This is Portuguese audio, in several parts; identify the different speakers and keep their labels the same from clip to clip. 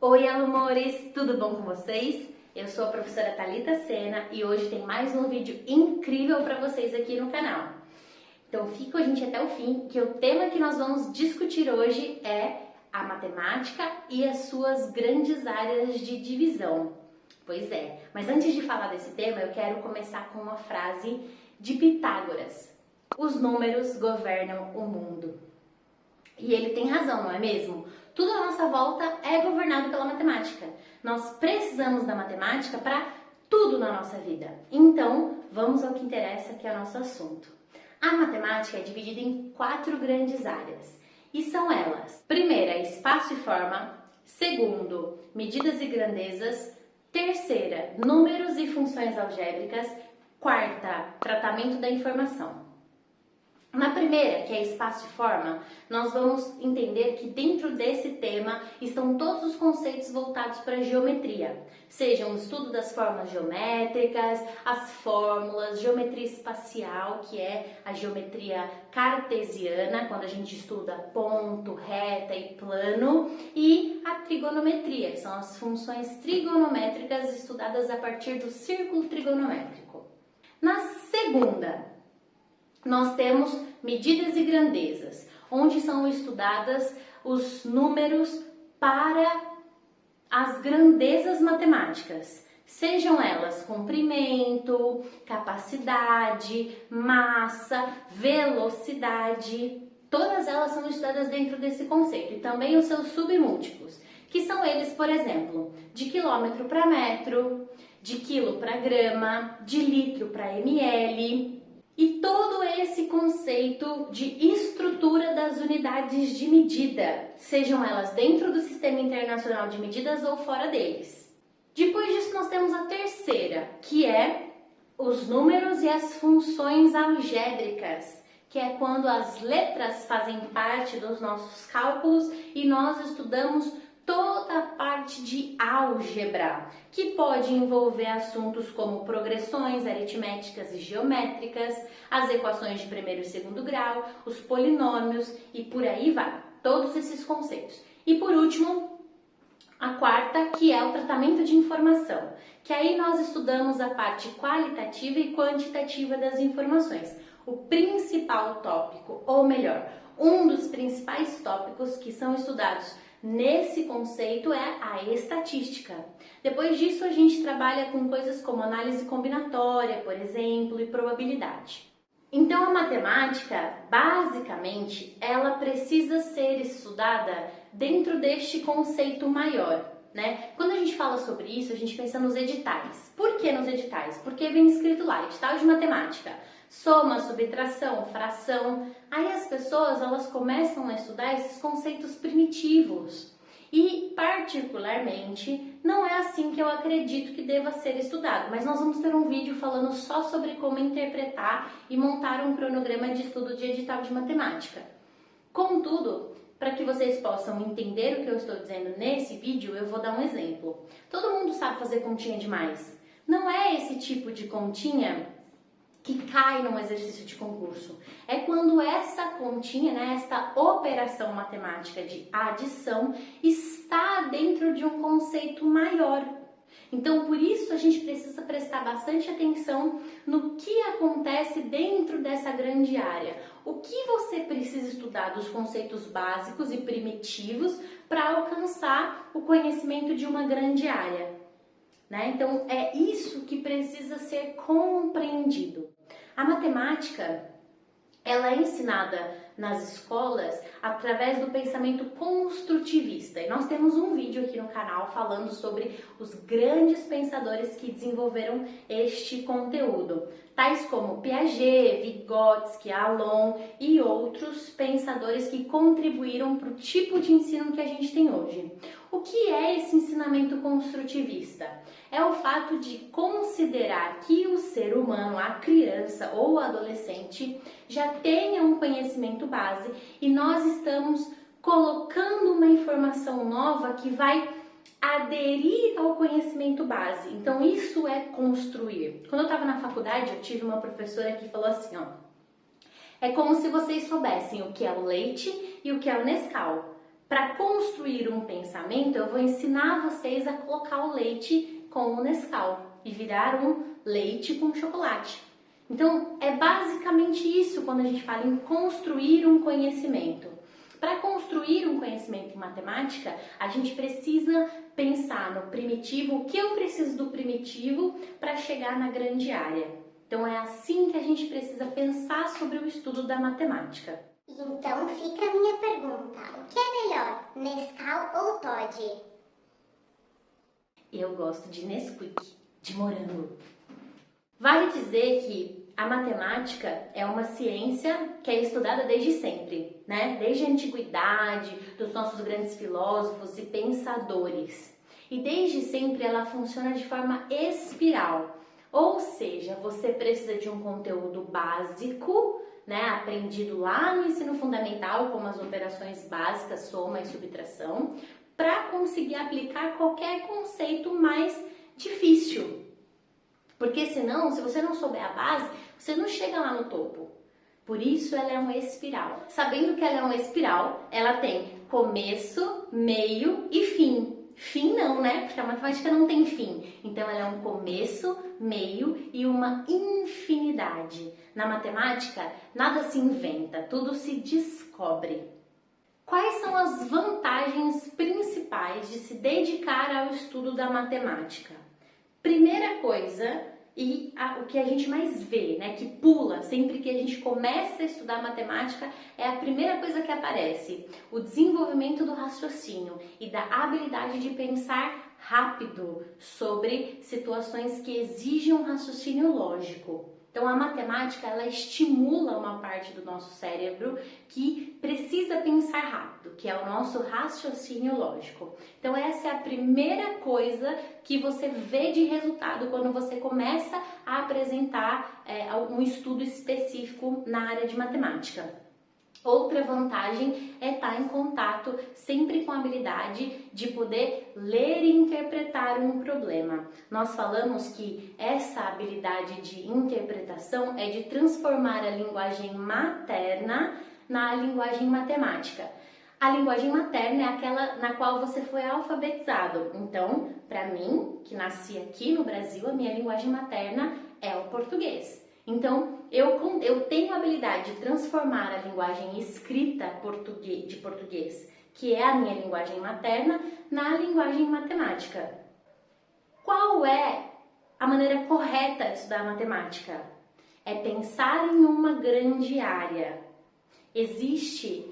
Speaker 1: Oi, alumores! Tudo bom com vocês? Eu sou a professora Thalita Sena e hoje tem mais um vídeo incrível para vocês aqui no canal. Então fica com a gente até o fim, que o tema que nós vamos discutir hoje é a matemática e as suas grandes áreas de divisão. Pois é, mas antes de falar desse tema, eu quero começar com uma frase de Pitágoras. Os números governam o mundo. E ele tem razão, não é mesmo? Tudo à nossa volta é governado pela matemática. Nós precisamos da matemática para tudo na nossa vida. Então, vamos ao que interessa, que é o nosso assunto. A matemática é dividida em 4 grandes áreas. E são elas: primeira, espaço e forma; segundo, medidas e grandezas; terceira, números e funções algébricas; quarta, tratamento da informação. Na primeira, que é espaço e forma, nós vamos entender que dentro desse tema estão todos os conceitos voltados para a geometria, sejam o estudo das formas geométricas, as fórmulas, geometria espacial, que é a geometria cartesiana, quando a gente estuda ponto, reta e plano, e a trigonometria, que são as funções trigonométricas estudadas a partir do círculo trigonométrico. Na segunda, nós temos medidas e grandezas, onde são estudadas os números para as grandezas matemáticas, sejam elas comprimento, capacidade, massa, velocidade, todas elas são estudadas dentro desse conceito, e também os seus submúltiplos, que são eles, por exemplo, de quilômetro para metro, de quilo para grama, de litro para ml, e todo esse conceito de estrutura das unidades de medida, sejam elas dentro do Sistema Internacional de Medidas ou fora deles. Depois disso, nós temos a terceira, que é os números e as funções algébricas, que é quando as letras fazem parte dos nossos cálculos e nós estudamos toda a parte de álgebra, que pode envolver assuntos como progressões aritméticas e geométricas, as equações de primeiro e segundo grau, os polinômios e por aí vai, todos esses conceitos. E por último, a quarta, que é o tratamento de informação, que aí nós estudamos a parte qualitativa e quantitativa das informações. O principal tópico, ou melhor, um dos principais tópicos que são estudados nesse conceito é a estatística. Depois disso, a gente trabalha com coisas como análise combinatória, por exemplo, e probabilidade. Então, a matemática, basicamente, ela precisa ser estudada dentro deste conceito maior, né? Quando a gente fala sobre isso, a gente pensa nos editais. Por que nos editais? Porque vem escrito lá, edital de matemática, soma, subtração, fração. Aí as pessoas, elas começam a estudar esses conceitos primitivos. E, particularmente, não é assim que eu acredito que deva ser estudado. Mas nós vamos ter um vídeo falando só sobre como interpretar e montar um cronograma de estudo de edital de matemática. Contudo, para que vocês possam entender o que eu estou dizendo nesse vídeo, eu vou dar um exemplo. Todo mundo sabe fazer continha de mais. Não é esse tipo de continha que cai num exercício de concurso. É quando essa continha, né, esta operação matemática de adição está dentro de um conceito maior. Então, por isso, a gente precisa prestar bastante atenção no que acontece dentro dessa grande área. O que você precisa estudar dos conceitos básicos e primitivos para alcançar o conhecimento de uma grande área, né? Então, é isso que precisa ser compreendido. A matemática, ela é ensinada nas escolas através do pensamento construtivista. E nós temos um vídeo aqui no canal falando sobre os grandes pensadores que desenvolveram este conteúdo, tais como Piaget, Vygotsky, Allon e outros pensadores que contribuíram para o tipo de ensino que a gente tem hoje. O que é esse ensinamento construtivista? É o fato de considerar que o ser humano, a criança ou o adolescente, já tenha um conhecimento base e nós estamos colocando uma informação nova que vai aderir ao conhecimento base. Então, isso é construir. Quando eu estava na faculdade, eu tive uma professora que falou assim, ó, é como se vocês soubessem o que é o leite e o que é o Nescau, Para construir um pensamento, eu vou ensinar vocês a colocar o leite com o Nescau e virar um leite com chocolate. Então, é basicamente isso quando a gente fala em construir um conhecimento. Para construir um conhecimento em matemática, a gente precisa pensar no primitivo, o que eu preciso do primitivo para chegar na grande área. Então, é assim que a gente precisa pensar sobre o estudo da matemática.
Speaker 2: Então fica a minha pergunta, o que é melhor, Nescau ou Toddy?
Speaker 1: Eu gosto de Nesquik, de morango. Vale dizer que a matemática é uma ciência que é estudada desde sempre, né? Desde a antiguidade, dos nossos grandes filósofos e pensadores. E desde sempre ela funciona de forma espiral, ou seja, você precisa de um conteúdo básico, né, aprendido lá no ensino fundamental, como as operações básicas, soma e subtração, para conseguir aplicar qualquer conceito mais difícil. Porque senão, se você não souber a base, você não chega lá no topo. Por isso ela é uma espiral. Sabendo que ela é uma espiral, ela tem começo, meio e fim. Fim não, né? Porque a matemática não tem fim. Então ela é um começo, meio e uma infinidade. Na matemática, nada se inventa, tudo se descobre. Quais são as vantagens principais de se dedicar ao estudo da matemática? Primeira coisa, o que a gente mais vê, né, que pula sempre que a gente começa a estudar matemática, é a primeira coisa que aparece: o desenvolvimento do raciocínio e da habilidade de pensar rápido sobre situações que exigem um raciocínio lógico. Então a matemática, ela estimula uma parte do nosso cérebro que precisa pensar rápido, que é o nosso raciocínio lógico. Então essa é a primeira coisa que você vê de resultado quando você começa a apresentar um estudo específico na área de matemática. Outra vantagem é estar em contato sempre com a habilidade de poder ler e interpretar um problema. Nós falamos que essa habilidade de interpretação é de transformar a linguagem materna na linguagem matemática. A linguagem materna é aquela na qual você foi alfabetizado. Então, para mim, que nasci aqui no Brasil, a minha linguagem materna é o português. Então, eu tenho a habilidade de transformar a linguagem escrita de português, que é a minha linguagem materna, na linguagem matemática. Qual é a maneira correta de estudar matemática? É pensar em uma grande área. Existe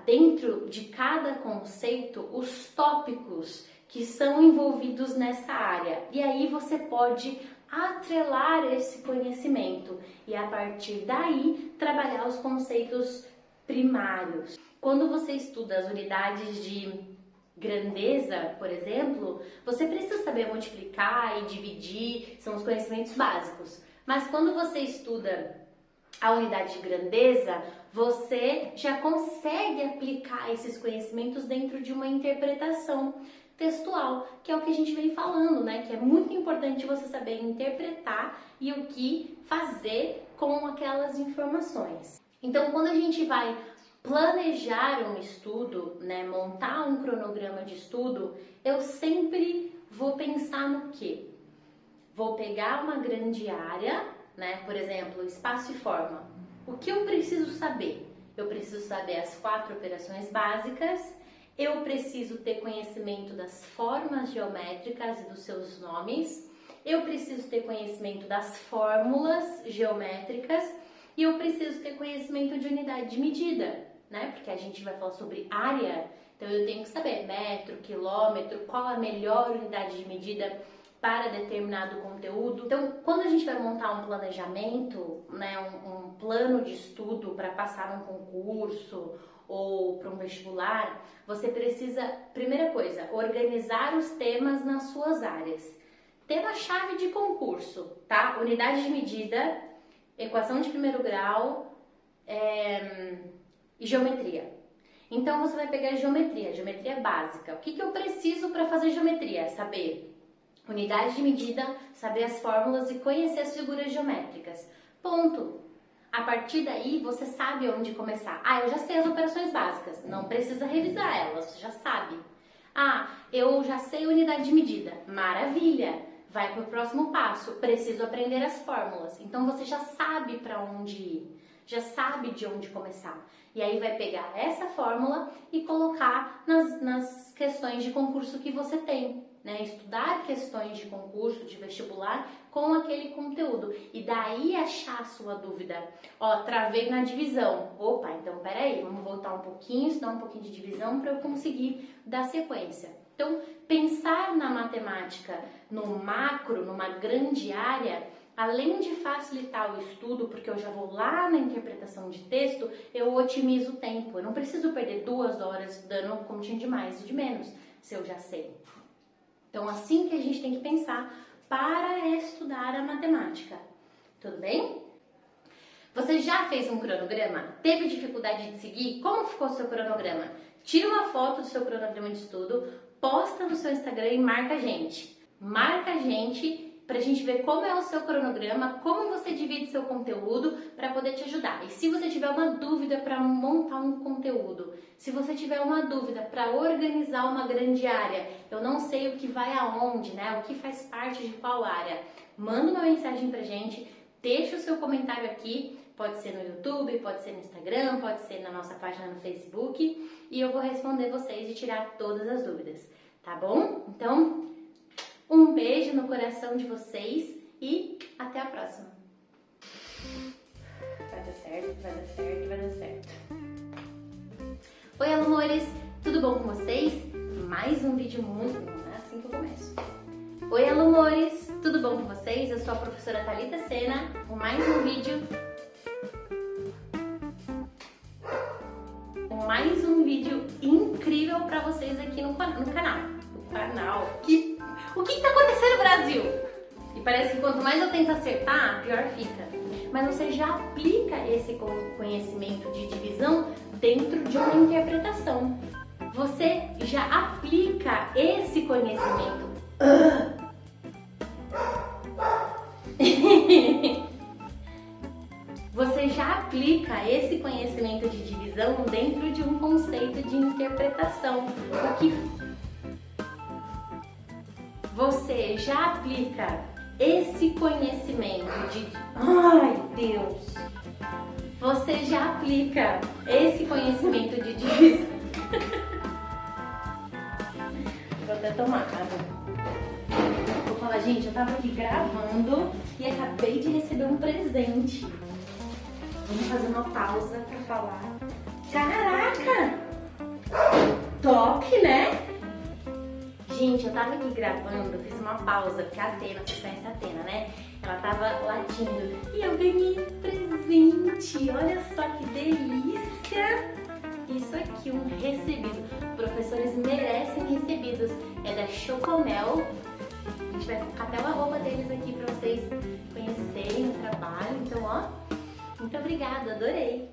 Speaker 1: dentro de cada conceito os tópicos que são envolvidos nessa área. E aí você pode atrelar esse conhecimento e a partir daí trabalhar os conceitos primários. Quando você estuda as unidades de grandeza, por exemplo, você precisa saber multiplicar e dividir, são os conhecimentos básicos. Mas quando você estuda a unidade de grandeza, você já consegue aplicar esses conhecimentos dentro de uma interpretação textual, que é o que a gente vem falando, né? Que é muito importante você saber interpretar e o que fazer com aquelas informações. Então, quando a gente vai planejar um estudo, né, montar um cronograma de estudo, eu sempre vou pensar no quê? Vou pegar uma grande área, né, por exemplo, espaço e forma. O que eu preciso saber? Eu preciso saber as 4 operações básicas, eu preciso ter conhecimento das formas geométricas e dos seus nomes, eu preciso ter conhecimento das fórmulas geométricas e eu preciso ter conhecimento de unidade de medida, né? Porque a gente vai falar sobre área, então eu tenho que saber metro, quilômetro, qual a melhor unidade de medida para determinado conteúdo. Então, quando a gente vai montar um planejamento, né, um plano de estudo para passar num concurso ou para um vestibular, você precisa, primeira coisa, organizar os temas nas suas áreas. Tema-chave de concurso, tá? Unidade de medida, equação de primeiro grau e geometria. Então, você vai pegar geometria básica. O que eu preciso para fazer geometria? Saber unidade de medida, saber as fórmulas e conhecer as figuras geométricas. Ponto. A partir daí, você sabe onde começar. Ah, eu já sei as operações básicas, não precisa revisar elas, você já sabe. Ah, eu já sei unidade de medida, maravilha! Vai para o próximo passo, preciso aprender as fórmulas. Então você já sabe para onde ir, já sabe de onde começar. E aí vai pegar essa fórmula e colocar nas questões de concurso que você tem, né? Estudar questões de concurso, de vestibular com aquele conteúdo. E daí achar a sua dúvida. Ó, travei na divisão. Opa, então peraí, vamos voltar um pouquinho, estudar um pouquinho de divisão para eu conseguir dar sequência. Então, pensar na matemática no macro, numa grande área, além de facilitar o estudo, porque eu já vou lá na interpretação de texto, eu otimizo o tempo. Eu não preciso perder 2 horas estudando como tinha de mais e de menos, se eu já sei. Então, assim que a gente tem que pensar para estudar a matemática. Tudo bem? Você já fez um cronograma? Teve dificuldade de seguir? Como ficou o seu cronograma? Tira uma foto do seu cronograma de estudo, posta no seu Instagram e marca a gente. Marca a gente pra gente ver como é o seu cronograma, como você divide seu conteúdo para poder te ajudar. E se você tiver uma dúvida para montar um conteúdo, se você tiver uma dúvida para organizar uma grande área, eu não sei o que vai aonde, né? O que faz parte de qual área, manda uma mensagem pra gente, deixa o seu comentário aqui, pode ser no YouTube, pode ser no Instagram, pode ser na nossa página no Facebook e eu vou responder vocês e tirar todas as dúvidas, tá bom? Então, um beijo no coração de vocês e até a próxima. Vai dar certo, vai dar certo, vai dar certo. Oi, amores, tudo bom com vocês? Mais um vídeo muito bom, é assim que eu começo. Oi, amores, tudo bom com vocês? Eu sou a professora Thalita Sena, com mais um vídeo. Mais um vídeo incrível para vocês aqui no canal. O que está acontecendo no Brasil? E parece que quanto mais eu tento acertar, pior fica. Mas você já aplica esse conhecimento de divisão dentro de uma interpretação. Você já aplica esse conhecimento. Você já aplica esse conhecimento de divisão dentro de um conceito de interpretação. Você já aplica esse conhecimento de... Ai, Deus! Você já aplica esse conhecimento de divisão... Vou até tomar água. Vou falar, gente, eu tava aqui gravando e acabei de receber um presente. Vamos fazer uma pausa pra falar. Caraca! Top, né? Gente, eu tava aqui gravando, fiz uma pausa, porque a Atena, vocês conhecem a Atena, né? Ela tava latindo e eu ganhei um presente. Olha só que delícia! Isso aqui, um recebido. Professores merecem recebidos. É da Chocomel. A gente vai colocar até uma roupa deles aqui pra vocês conhecerem o trabalho. Então, ó, muito obrigada, adorei!